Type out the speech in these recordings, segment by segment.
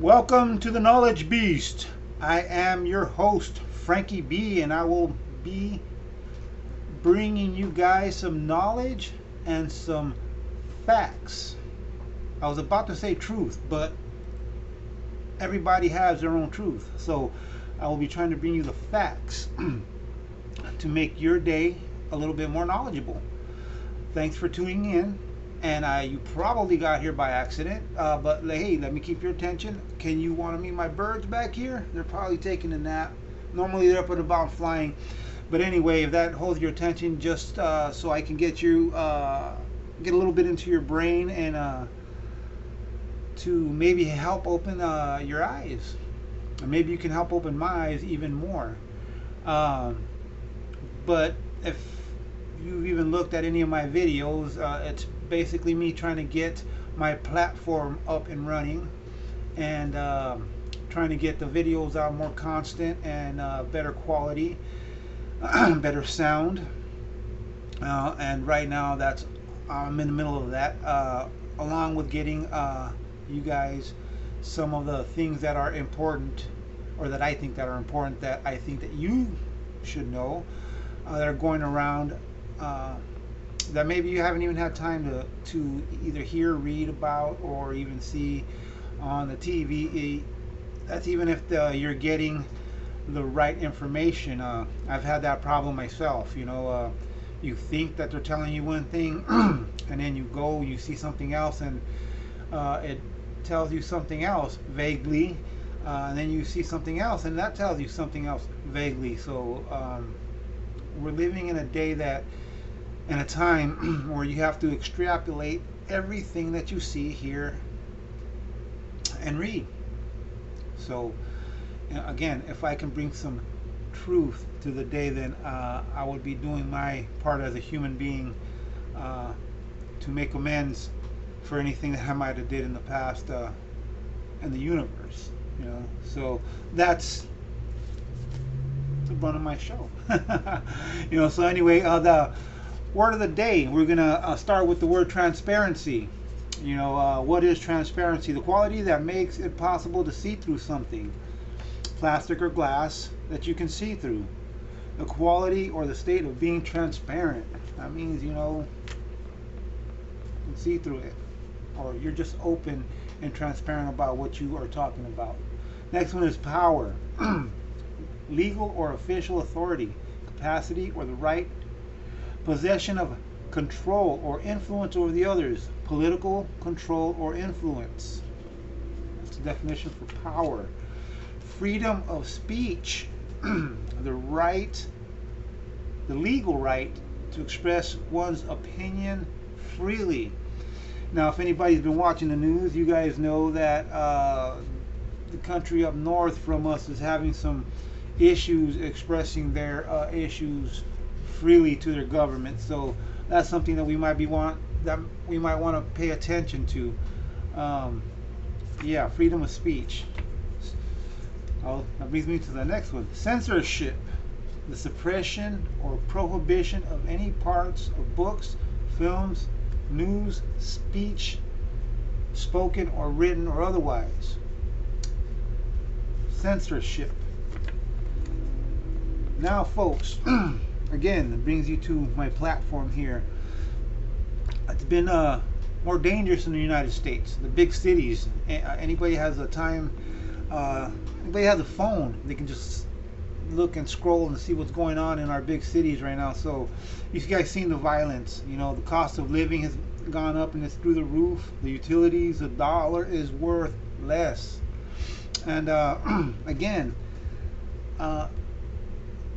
Welcome to the Knowledge Beast. I am your host, Frankie B, and I will be bringing you guys some knowledge and some facts. I was about to say truth, but everybody has their own truth. So I will be trying to bring you the facts to make your day a little bit more knowledgeable. Thanks for tuning in. And you probably got here by accident, but hey, let me keep your attention. Can you want to meet my birds back here? They're probably taking a nap. Normally they're up and about flying, but anyway, if that holds your attention, just so I can get you get a little bit into your brain and to maybe help open your eyes, or maybe you can help open my eyes even more. Um, but if you've even looked at any of my videos, it's basically me trying to get my platform up and running and trying to get the videos out more constant and better quality, better sound. And right now, that's I'm in the middle of that, along with getting you guys some of the things that are important, or that I think that are important, that I think that you should know, that are going around, that maybe you haven't even had time to either hear, read about, or even see on the TV. That's even if you're getting the right information. I've had that problem myself. You think that they're telling you one thing, and then you go, you see something else, and it tells you something else vaguely, and then you see something else, and that tells you something else vaguely. So we're living in a day that in a time where you have to extrapolate everything that you see, hear, and read. So, again, if I can bring some truth to the day, then I would be doing my part as a human being uh, to make amends for anything that I might have did in the past in the universe. So that's the run of my show. So anyway, the word of the day, we're going to start with the word transparency. What is transparency? The quality that makes it possible to see through something, plastic or glass, that you can see through. The quality or the state of being transparent. That means, you can see through it. Or you're just open and transparent about what you are talking about. Next one is power. Legal or official authority, capacity or the right possession of control or influence over the others, political control or influence. That's the definition for power. Freedom of speech, the legal right to express one's opinion freely. Now, if anybody's been watching the news, you guys know that the country up north from us is having some issues expressing their issues freely to their government. So that's something that we might want to pay attention to. Yeah, freedom of speech. That brings me to the next one. Censorship, the suppression or prohibition of any parts of books, films, news, speech, spoken or written or otherwise. Censorship. Now, folks, again, it brings you to my platform here. It's been more dangerous in the United States, the big cities. Anybody has a time, anybody has a phone, they can just look and scroll and see what's going on in our big cities right now. So you guys seen the violence. The cost of living has gone up and it's through the roof. The utilities, the dollar is worth less. And again,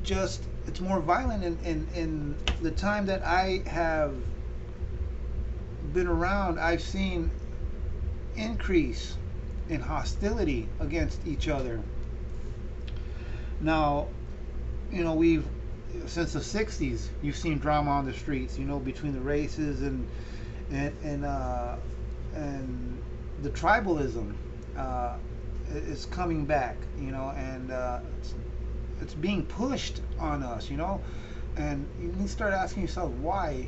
just it's more violent in the time that I have been around. I've seen increase in hostility against each other. Now, we've since the 60s, you've seen drama on the streets, between the races and the tribalism is coming back, and it's being pushed on us, and you start asking yourself why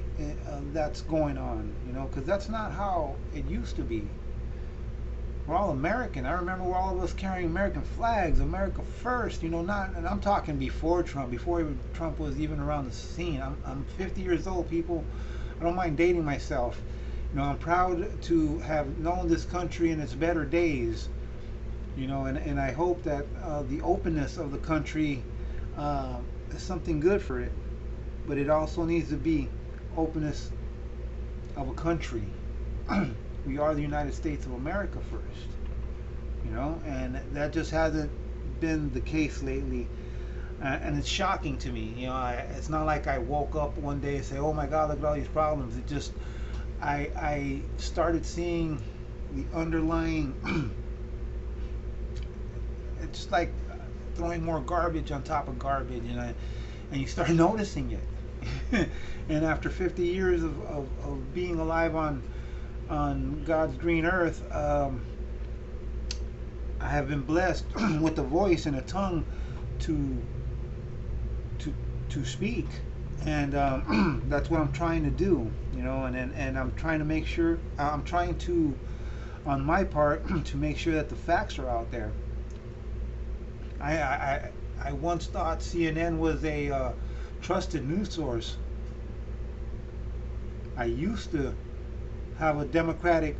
that's going on, because that's not how it used to be. We're all American. I remember all of us carrying American flags, America first. Not, and I'm talking before Trump, before Trump was even around the scene. I'm 50 years old, people. I don't mind dating myself. I'm proud to have known this country in its better days. And I hope that the openness of the country is something good for it. But it also needs to be openness of a country. We are the United States of America first, and that just hasn't been the case lately, and it's shocking to me. It's not like I woke up one day and say, "Oh my God, look at all these problems." It just, I started seeing the underlying. It's just like throwing more garbage on top of garbage, and you start noticing it. And after 50 years of being alive on God's green earth, I have been blessed with a voice and a tongue to to speak, and that's what I'm trying to do, and I'm trying to make sure I'm trying to, on my part, to make sure that the facts are out there. I once thought CNN was a trusted news source. I used to have a Democratic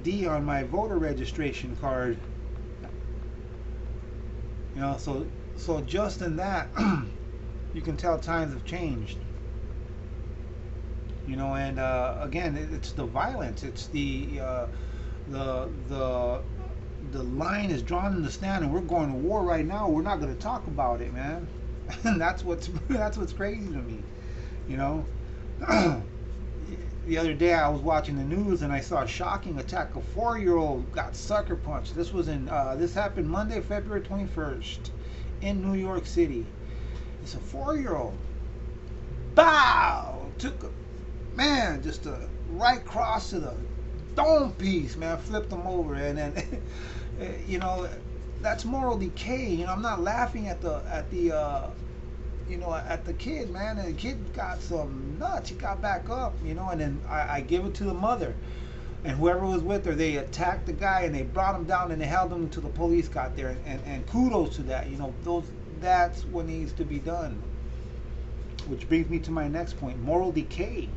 D on my voter registration card. So just in that, you can tell times have changed. And again, it's the violence. It's the line is drawn in the sand, and we're going to war right now. We're not going to talk about it, man. And that's what's crazy to me. The other day I was watching the news and I saw a shocking attack. A 4-year-old got sucker punched. This happened Monday, February 21st, in New York City. It's a 4-year-old. Bow! Took just a right cross to the dome piece, man. Flipped him over, and then that's moral decay. I'm not laughing at the kid, man. And the kid got some nuts. He got back up, and then I give it to the mother and whoever was with her. They attacked the guy and they brought him down and they held him until the police got there. And kudos to that. That's what needs to be done. Which brings me to my next point: moral decay.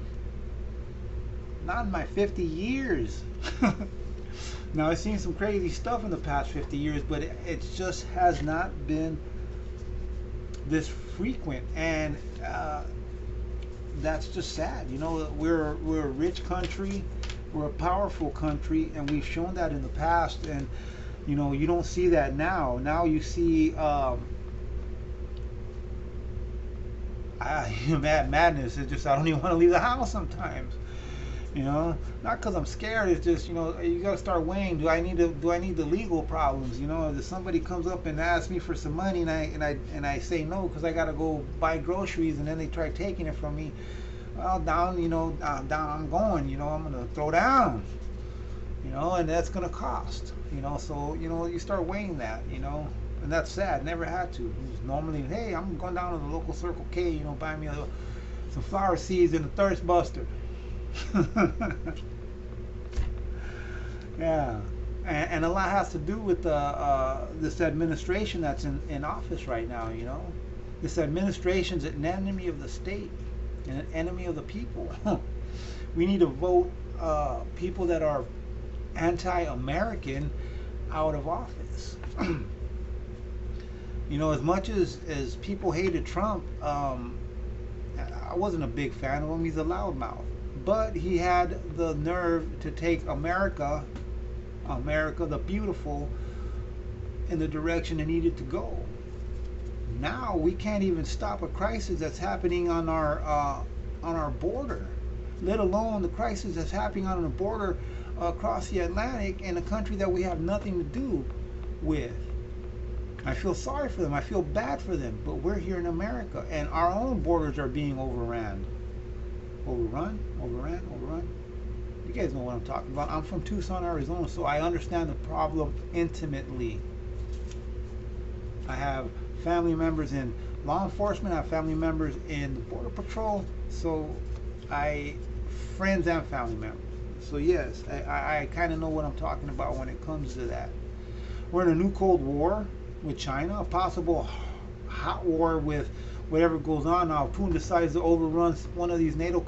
Not in my 50 years. Now, I've seen some crazy stuff in the past 50 years, but it just has not been this frequent, and that's just sad. We're a rich country, we're a powerful country, and we've shown that in the past. And you don't see that now. Now you see madness. It's just, I don't even want to leave the house sometimes. Not because I'm scared. It's just, you gotta start weighing. Do I need the legal problems? If somebody comes up and asks me for some money and I say no because I gotta go buy groceries, and then they try taking it from me, well, down I'm going. I'm gonna throw down. And that's gonna cost. So you start weighing that. And that's sad. Never had to. Normally, hey, I'm going down to the local Circle K. Buy me some flower seeds and a thirst buster. Yeah, and a lot has to do with this administration that's in office right now. This administration's an enemy of the state and an enemy of the people. We need to vote people that are anti-American out of office. As much as people hated Trump, I wasn't a big fan of him. He's a loudmouth. But he had the nerve to take America the beautiful, in the direction it needed to go. Now we can't even stop a crisis that's happening on our border, let alone the crisis that's happening on the border across the Atlantic in a country that we have nothing to do with. I feel sorry for them. I feel bad for them. But we're here in America, and our own borders are being overrun. Overrun? You guys know what I'm talking about. I'm from Tucson, Arizona, so I understand the problem intimately. I have family members in law enforcement. I have family members in the Border Patrol. So friends and family members. So yes, I kind of know what I'm talking about when it comes to that. We're in a new Cold War with China, a possible hot war with whatever goes on now. If Putin decides to overrun one of these NATO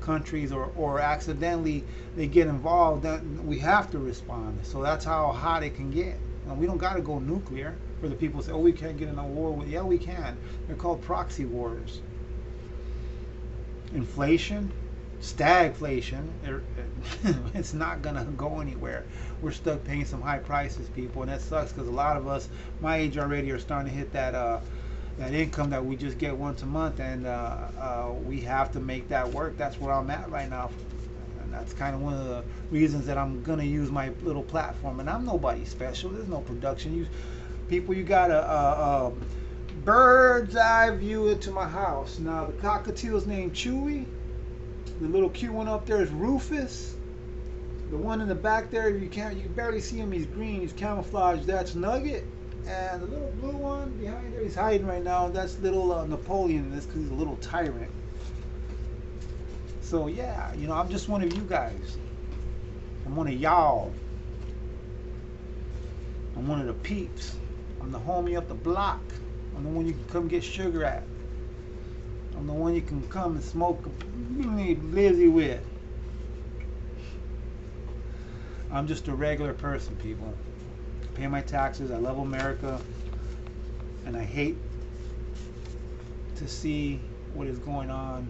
countries, or accidentally they get involved, then we have to respond. So that's how hot it can get. And we don't got to go nuclear. For the people who say, "Oh, we can't get in a war with," yeah, we can. They're called proxy wars. Inflation, stagflation, it's not gonna go anywhere. We're stuck paying some high prices, people, and that sucks because a lot of us my age already are starting to hit that income that we just get once a month, and we have to make that work. That's where I'm at right now, and that's kind of one of the reasons that I'm gonna use my little platform. And I'm nobody special. There's no production. You got a bird's eye view into my house. Now the cockatiel's named Chewy. The little cute one up there is Rufus. The one in the back there, you can barely see him. He's green. He's camouflaged. That's Nugget. And the little blue one behind there, he's hiding right now. That's little Napoleon. That's because he's a little tyrant. So yeah, I'm just one of you guys. I'm one of y'all. I'm one of the peeps. I'm the homie up the block. I'm the one you can come get sugar at. I'm the one you can come and smoke a blizzy with. I'm just a regular person, people. I pay my taxes. I love America. And I hate to see what is going on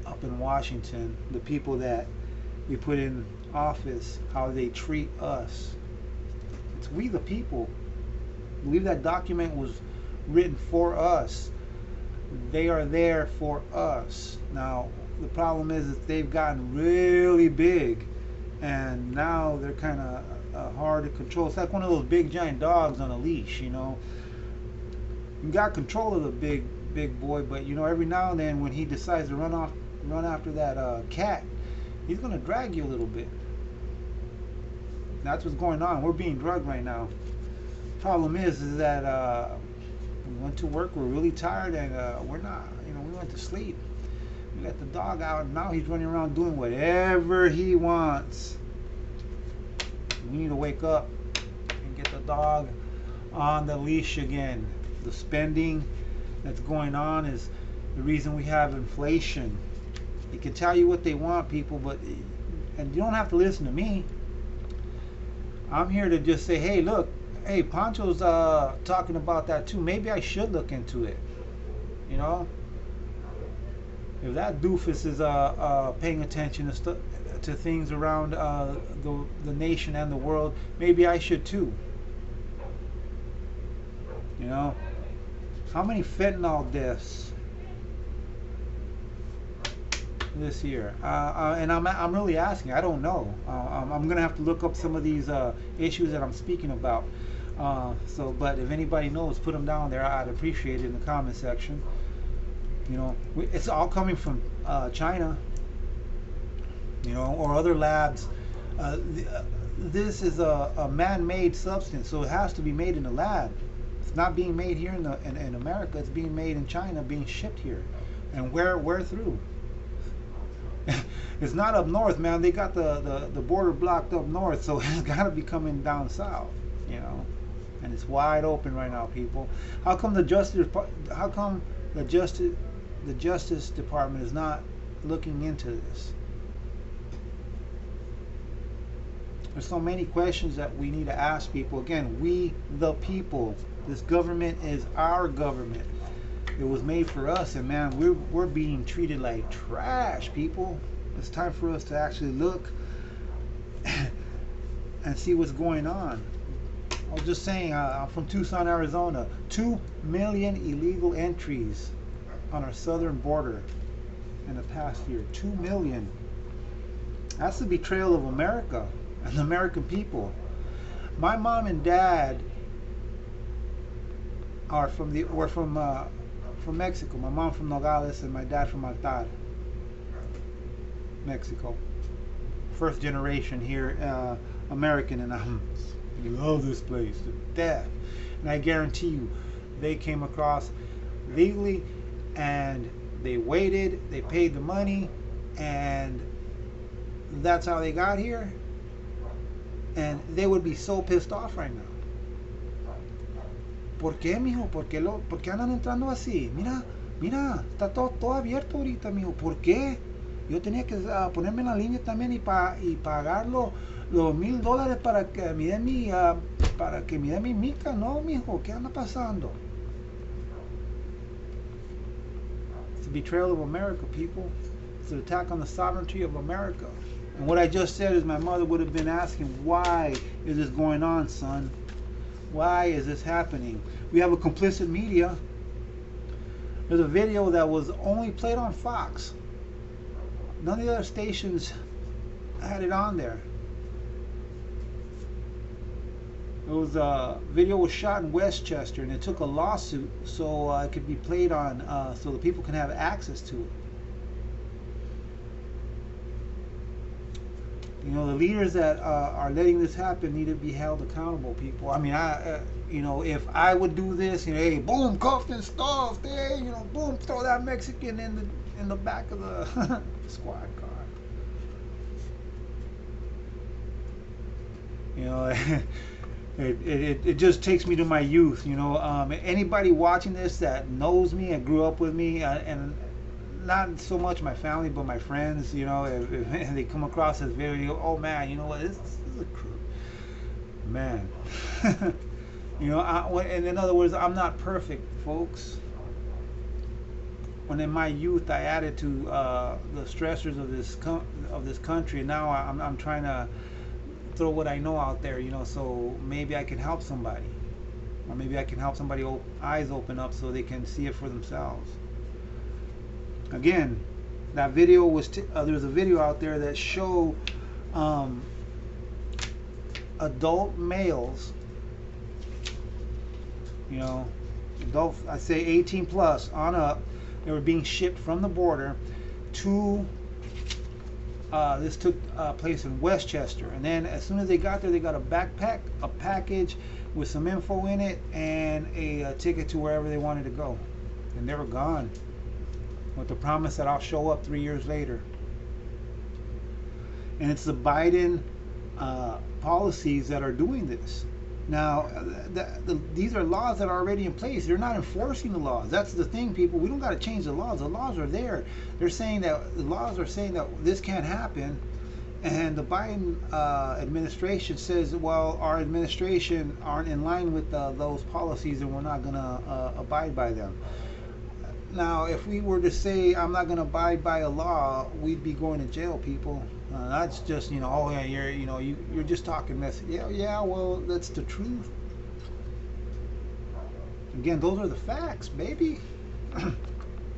up in Washington. The people that we put in office, how they treat us. It's we the people. I believe that document was written for us. They are there for us. Now the problem is that they've gotten really big, and now they're kind of hard to control. It's like one of those big giant dogs on a leash. You got control of the big boy, but every now and then when he decides to run after that cat, he's gonna drag you a little bit. That's what's going on. We're being drugged right now. Problem is that we went to work, we're really tired, and we're not, we went to sleep. We got the dog out, and now he's running around doing whatever he wants. We need to wake up and get the dog on the leash again. The spending that's going on is the reason we have inflation. They can tell you what they want, people, and you don't have to listen to me. I'm here to just say, hey, look, hey, Pancho's talking about that too. Maybe I should look into it. If that doofus is paying attention to things around the nation and the world, maybe I should too. How many fentanyl deaths this year? And I'm really asking. I don't know. I'm gonna have to look up some of these issues that I'm speaking about. But if anybody knows, put them down there. I'd appreciate it in the comment section. It's all coming from China, or other labs. This is a man-made substance, so it has to be made in a lab. It's not being made here in America. It's being made in China, being shipped here. And where through? It's not up north, man. They got the border blocked up north, so it's got to be coming down south, And it's wide open right now, people. How come the Justice Department is not looking into this? There's so many questions that we need to ask people. Again, we the people. This government is our government. It was made for us, and man, we're being treated like trash, people. It's time for us to actually look and see what's going on. I was just saying, I'm from Tucson, Arizona. 2 million illegal entries on our southern border in the past year. 2 million. That's the betrayal of America and the American people. My mom and dad are from Mexico. My mom from Nogales and my dad from Altar, Mexico. First generation here, American, and I love this place to death. And I guarantee you, they came across legally, and they waited, they paid the money, and that's how they got here, and they would be so pissed off right now. ¿Por qué, mijo? ¿Por qué andan entrando así? Mira, mira, está todo abierto ahorita, mijo. ¿Por qué? Yo tenía que ponerme en la línea también y pagar los $1,000 para que me den mi mica. No, mijo, ¿qué anda pasando? It's a betrayal of America, people. It's an attack on the sovereignty of America. And what I just said is my mother would have been asking, why is this going on, son? Why is this happening? We have a complicit media. There's a video that was only played on Fox. None of the other stations had it on there. It was video was shot in Westchester, and it took a lawsuit so it could be played on, so the people can have access to it. You know, the leaders that are letting this happen need to be held accountable, people. I mean, you know, if I would do this, you know, hey, boom, cuffed and stuffed, hey, you know, boom, throw that Mexican in the back of the squad car. You know, it just takes me to my youth. You know, anybody watching this that knows me and grew up with me, and not so much my family, but my friends, you know, if they come across this video, oh man, you know what, this is a crew, man. You know, and in other words, I'm not perfect, folks. When in my youth I added to the stressors of this country, now I'm trying to throw what I know out there, you know, so maybe I can help somebody, or maybe I can help somebody eyes open up so they can see it for themselves. Again, that video was there's a video out there that show adult males, you know, adult, I say 18 plus on up, they were being shipped from the border to this took place in Westchester, and then as soon as they got there, they got a backpack, a package with some info in it, and a ticket to wherever they wanted to go, and they were gone with the promise that I'll show up 3 years later. And it's the Biden policies that are doing this. Now, these are laws that are already in place. They're not enforcing the laws. That's the thing, people. We don't got to change the laws. The laws are there. They're saying that the laws are saying that this can't happen, and the Biden administration says, well, our administration aren't in line with those policies, and we're not going to abide by them. Now, if we were to say, I'm not going to abide by a law, we'd be going to jail, people. That's just, you know, oh yeah, you're just talking mess. Yeah, well, that's the truth. Again, those are the facts, baby.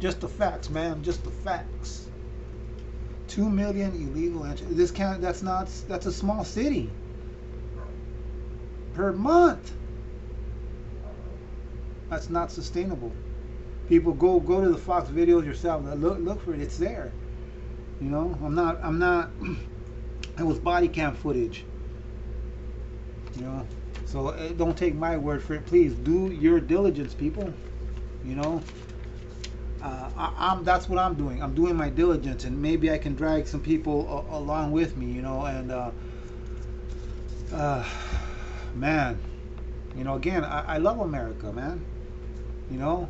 Just the facts, man. Just the facts. 2 million illegal entries. That's a small city per month. That's not sustainable. People, go to the Fox videos yourself. Look for it. It's there. You know, I'm not. It was body cam footage. You know, so don't take my word for it. Please do your diligence, people. You know, that's what I'm doing. I'm doing my diligence, and maybe I can drag some people along with me. You know, and man, you know, again, I love America, man. You know,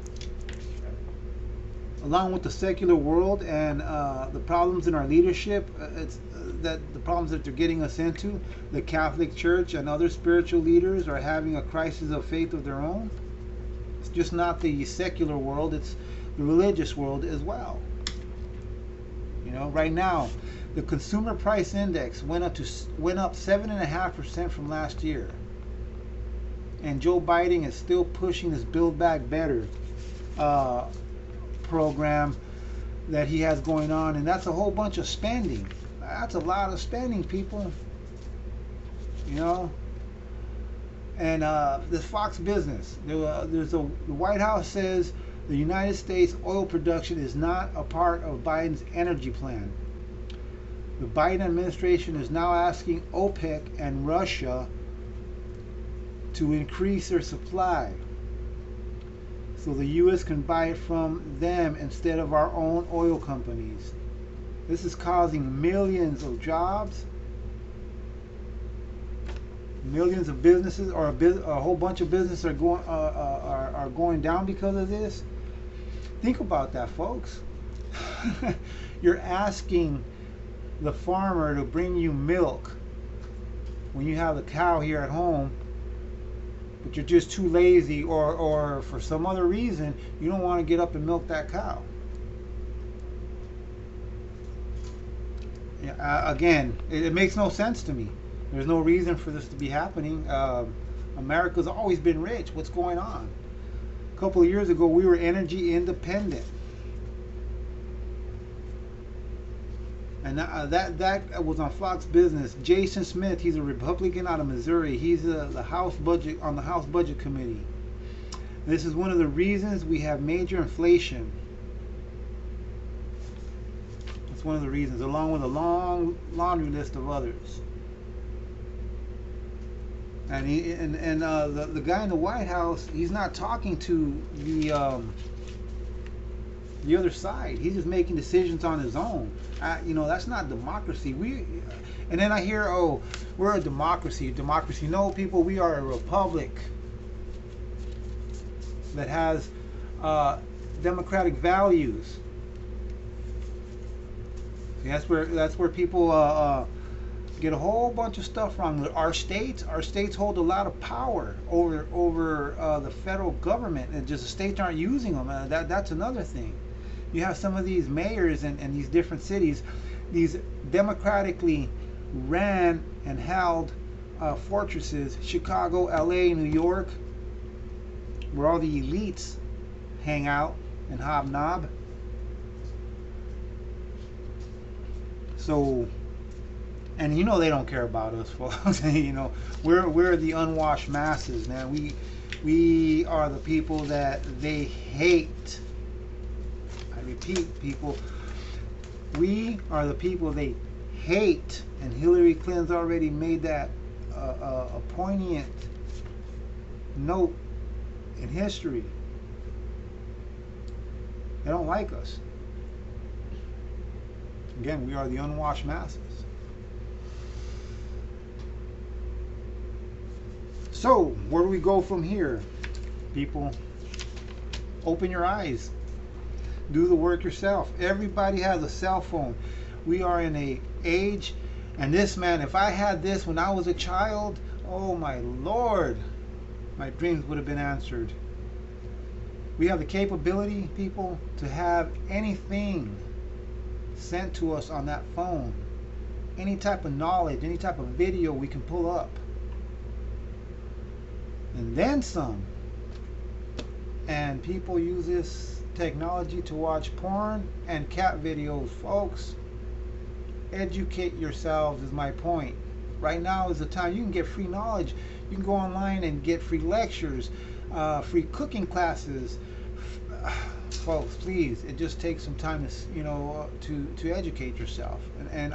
along with the secular world and the problems in our leadership, it's that the problems that they're getting us into, the Catholic Church and other spiritual leaders are having a crisis of faith of their own. It's just not the secular world, it's the religious world as well. You know, right now, the consumer price index went up 7.5% from last year. And Joe Biden is still pushing this Build Back Better program that he has going on, and that's a whole bunch of spending. That's a lot of spending, people. You know, and this Fox Business, the White House says the United States oil production is not a part of Biden's energy plan. The Biden administration is now asking OPEC and Russia to increase their supply, so the U.S. can buy it from them instead of our own oil companies. This is causing millions of jobs, millions of businesses, or a whole bunch of businesses are going down because of this. Think about that, folks. You're asking the farmer to bring you milk when you have the cow here at home, but you're just too lazy, or for some other reason you don't want to get up and milk that cow. Again, it makes no sense to me. There's no reason for this to be happening. America's always been rich. What's going on? A couple of years ago, we were energy independent. And that was on Fox Business. Jason Smith, he's a Republican out of Missouri. He's the House Budget on the House Budget Committee. This is one of the reasons we have major inflation. It's one of the reasons, along with a long laundry list of others. And the guy in the White House, he's not talking to the other side. He's just making decisions on his own. That's not democracy. And then I hear, oh, we're a democracy. Democracy. No, people, we are a republic that has democratic values. That's where people get a whole bunch of stuff wrong. Our states hold a lot of power over the federal government, and just the states aren't using them. That's another thing. You have some of these mayors in these different cities, these democratically ran and held fortresses, Chicago, LA, New York, where all the elites hang out and hobnob. So, and they don't care about us, folks. We're the unwashed masses, man. We are the people that they hate. I repeat, people, we are the people they hate, and Hillary Clinton's already made that a poignant note in history. They don't like us. Again, we are the unwashed masses. So, where do we go from here? People, open your eyes. Do the work yourself. Everybody has a cell phone. We are in a age, and this, man, if I had this when I was a child, oh my Lord, my dreams would have been answered. We have the capability, people, to have anything sent to us on that phone. Any type of knowledge, any type of video we can pull up. And then some. And people use this technology to watch porn and cat videos. Folks, educate yourselves is my point. Right now is the time. You can get free knowledge. You can go online and get free lectures, free cooking classes. Folks, please, it just takes some time to educate yourself, and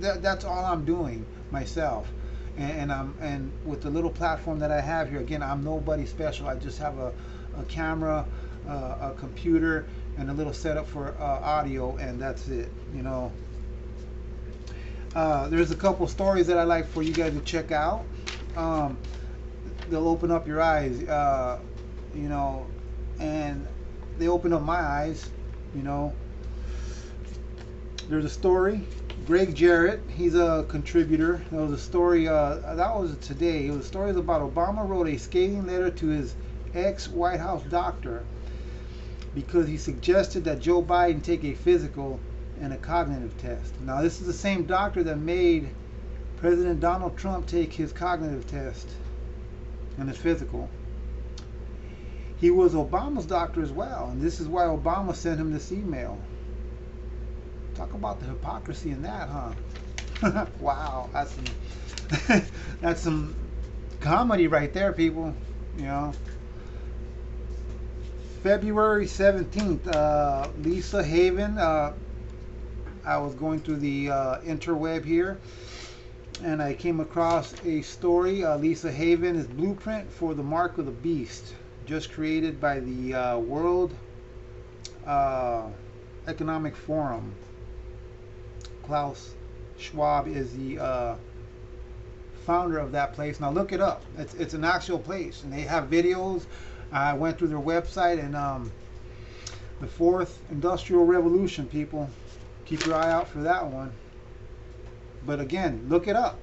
that's all I'm doing myself, and with the little platform that I have here, again, I'm nobody special. I just have a camera, a computer, and a little setup for audio, and that's it. There's a couple stories that I like for you guys to check out. They'll open up your eyes, and they open up my eyes. There's a story. Greg Jarrett, he's a contributor. There was a story that was today. It was a story about Obama wrote a scathing letter to his ex-White House doctor because he suggested that Joe Biden take a physical and a cognitive test. Now, this is the same doctor that made President Donald Trump take his cognitive test and his physical. He was Obama's doctor as well, and this is why Obama sent him this email. Talk about the hypocrisy in that, huh? Wow, that's some comedy right there, people. February 17th, Lisa Haven. I was going through the interweb here, and I came across a story. Lisa Haven is blueprint for the mark of the beast, just created by the World Economic Forum. Klaus Schwab is the founder of that place. Now look it up. It's an actual place, and they have videos. I went through their website, and the fourth industrial revolution, people, keep your eye out for that one. But again, look it up.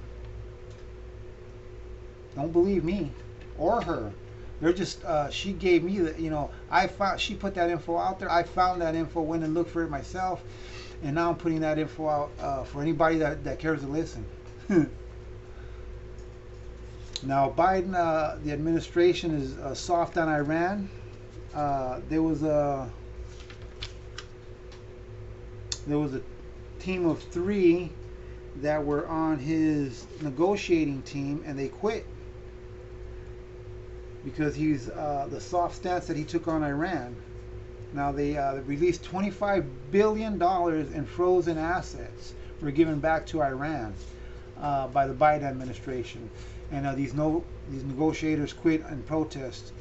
Don't believe me or her. They're just she gave me the, I found, she put that info out there. I found that info, went and looked for it myself, and now I'm putting that info out for anybody that cares to listen. Now Biden, the administration is soft on Iran. There was a team of 3 that were on his negotiating team, and they quit because he's the soft stance that he took on Iran. Now they released $25 billion in frozen assets were given back to Iran by the Biden administration, and these negotiators quit in protest.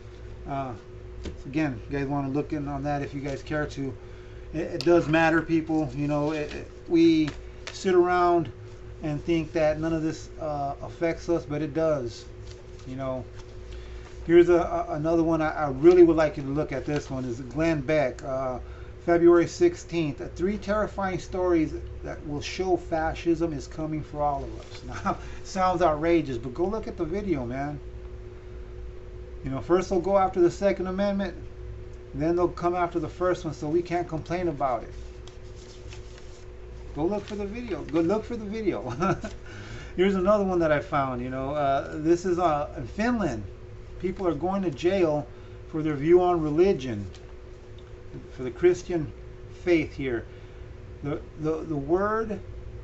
So again, you guys want to look in on that if you guys care to. It does matter, people. We sit around and think that none of this affects us, but it does. Here's another one I really would like you to look at. This one is Glenn Beck, February 16th. 3 terrifying stories that will show fascism is coming for all of us. Now, sounds outrageous, but go look at the video, man. First they'll go after the Second Amendment, then they'll come after the first one, so we can't complain about it. Go look for the video. Go look for the video. Here's another one that I found. This is in Finland. People are going to jail for their view on religion, for the Christian faith here. The word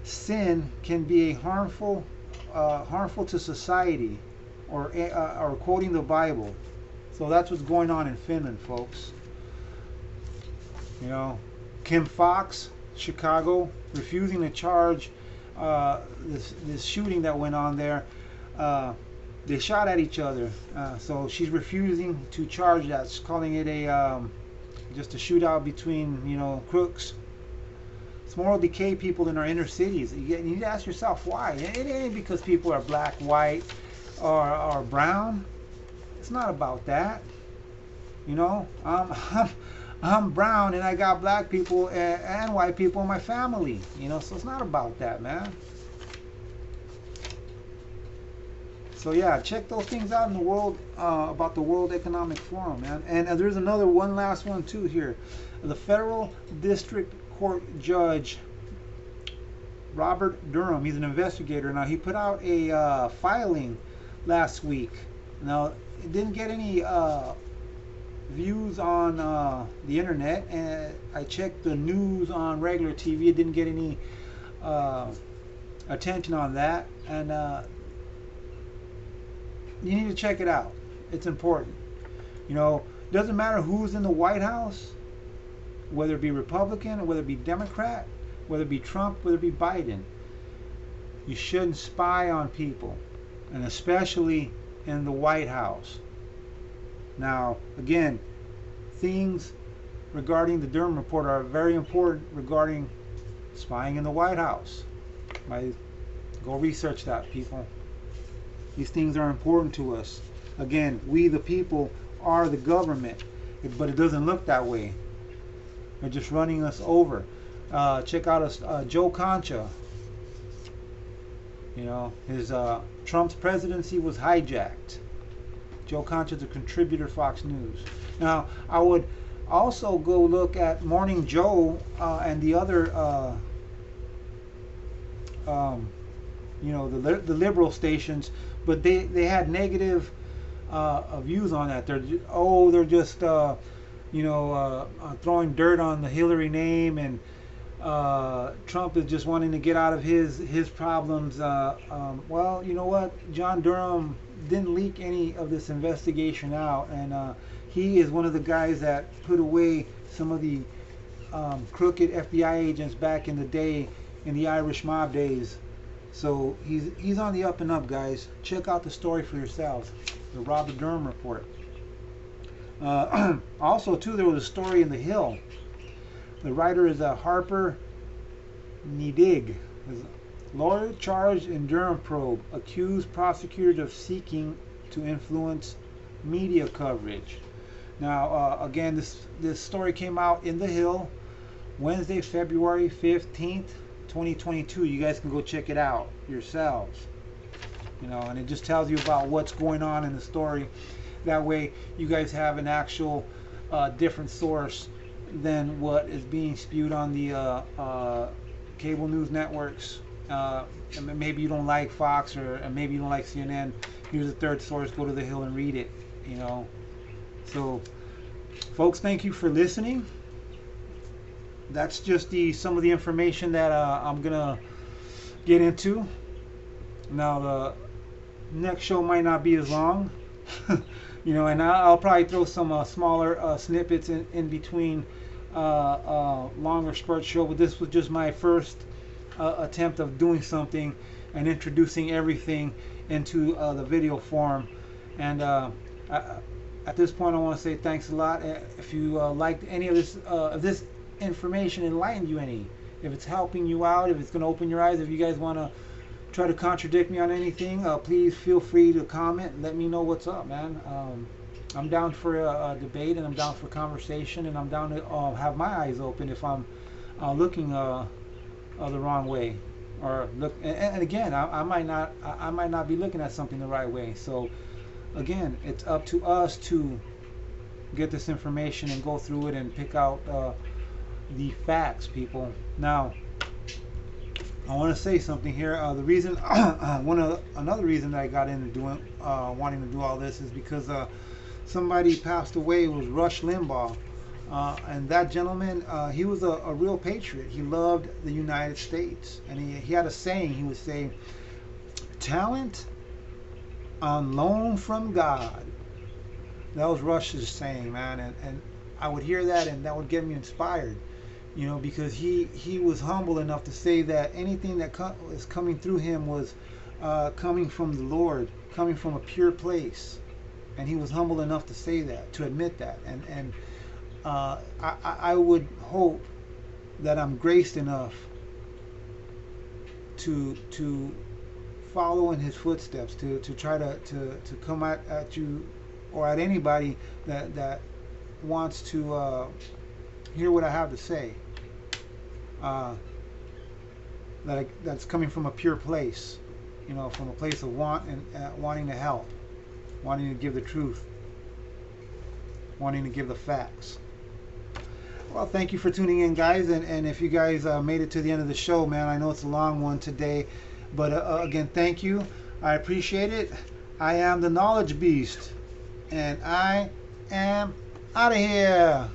sin can be harmful to society, or quoting the Bible. So that's what's going on in Finland, folks. Kim Fox, Chicago, refusing to charge this shooting that went on there. They shot at each other, so she's refusing to charge that. She's calling it just a shootout between crooks. It's moral decay, people, in our inner cities. You need to ask yourself why. It ain't because people are black, white, or brown. It's not about that. I'm brown, and I got black people and white people in my family. So it's not about that, man. So yeah, check those things out in the world, about the World Economic Forum, man. And there's one last one too here. The federal district court judge, Robert Durham, he's an investigator. Now he put out a filing last week. Now it didn't get any views on the internet, and I checked the news on regular TV. It didn't get any attention on that, and you need to check it out. It's important. Doesn't matter who's in the White House, whether it be Republican or whether it be Democrat, whether it be Trump, whether it be Biden. You shouldn't spy on people, and especially in the White House. Now, again, things regarding the Durham report are very important regarding spying in the White House. Go research that, people. These things are important to us. Again, we the people are the government, but it doesn't look that way. They're just running us over. Check out Joe Concha. His Trump's presidency was hijacked. Joe Concha is a contributor to Fox News. Now, I would also go look at Morning Joe and the other, the liberal stations, but they had negative views on that. They're just throwing dirt on the Hillary name, and Trump is just wanting to get out of his problems. Well, you know what? John Durham didn't leak any of this investigation out, and he is one of the guys that put away some of the crooked FBI agents back in the day, in the Irish mob days. So he's on the up and up, guys. Check out the story for yourselves, the Robert Durham report. Also, too, there was a story in The Hill. The writer is Harper Nedig. Lawyer charged in Durham probe accused prosecutor of seeking to influence media coverage. Now, again, this story came out in The Hill Wednesday, February 15th, 2022. You guys can go check it out yourselves. And it just tells you about what's going on in the story. That way, you guys have an actual different source than what is being spewed on the cable news networks. Maybe you don't like Fox, or maybe you don't like CNN. Here's a third source. Go to The Hill and read it. So, folks, thank you for listening. That's just some of the information that I'm gonna get into. Now, the next show might not be as long, and I'll probably throw some smaller snippets in between longer spurt show. But this was just my first attempt of doing something and introducing everything into the video form. And at this point, I want to say thanks a lot. If you liked any of this information, enlightened you any, if it's helping you out, if it's going to open your eyes, if you guys want to try to contradict me on anything, please feel free to comment and let me know what's up, man. I'm down for a debate, and I'm down for conversation, and I'm down to have my eyes open if I'm looking the wrong way, or look. And again, I might not be looking at something the right way. So again, it's up to us to get this information and go through it and pick out the facts, people. Now, I want to say something here. The reason, another reason that I got into wanting to do all this is because somebody passed away. It was Rush Limbaugh, and that gentleman, he was a real patriot. He loved the United States, and he had a saying. He would say, "Talent on loan from God." That was Rush's saying, man, and I would hear that, and that would get me inspired. Because he was humble enough to say that anything that was coming through him was coming from the Lord, coming from a pure place, and he was humble enough to say that, to admit that, and I would hope that I'm graced enough to follow in his footsteps, to try to come at you or at anybody that wants to hear what I have to say. That's coming from a pure place, from a place of wanting to help, wanting to give the truth, wanting to give the facts. Well, thank you for tuning in, guys, and if you guys made it to the end of the show, man, I know it's a long one today, but again, thank you. I appreciate it. I am the Knowledge Beast, and I am out of here.